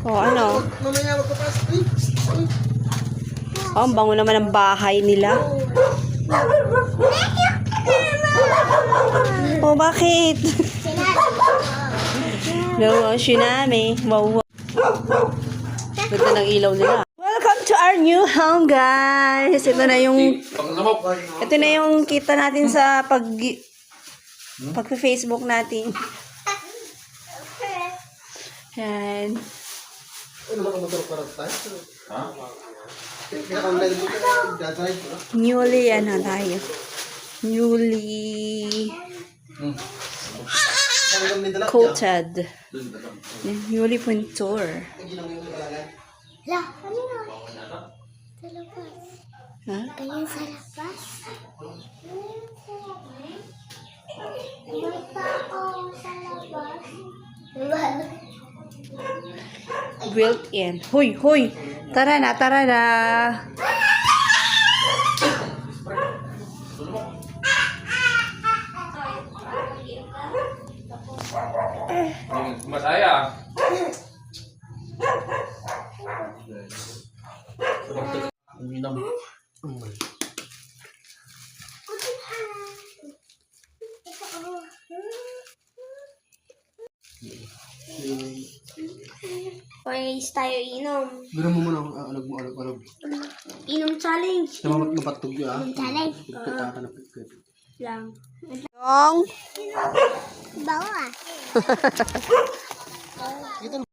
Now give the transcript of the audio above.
Oh, ano? Mamaya magpapasok. Oh, ang bango naman ng bahay nila. Oh, bakit? No, Shinami. Wow. Ganda ng ilaw nila. Welcome to our new home, guys. Ito na yung kita natin sa pag-Facebook natin. Yan. Ano ba motor para tayo? Ha? Newly, ano tayo? Newly coated. Newly pintor. La, ano na? Sa labas. Ha? Ganyan sa labas. May tao sa labas. Built in. Huy, huy. Tara na, tara na. Masaya. Uminom. Pwes tayo inom. Biro mo muna alag. Inom challenge. Tama mapatog yun ah. Inom challenge. Kita ka na pagkat. Lang. Yung Bawa.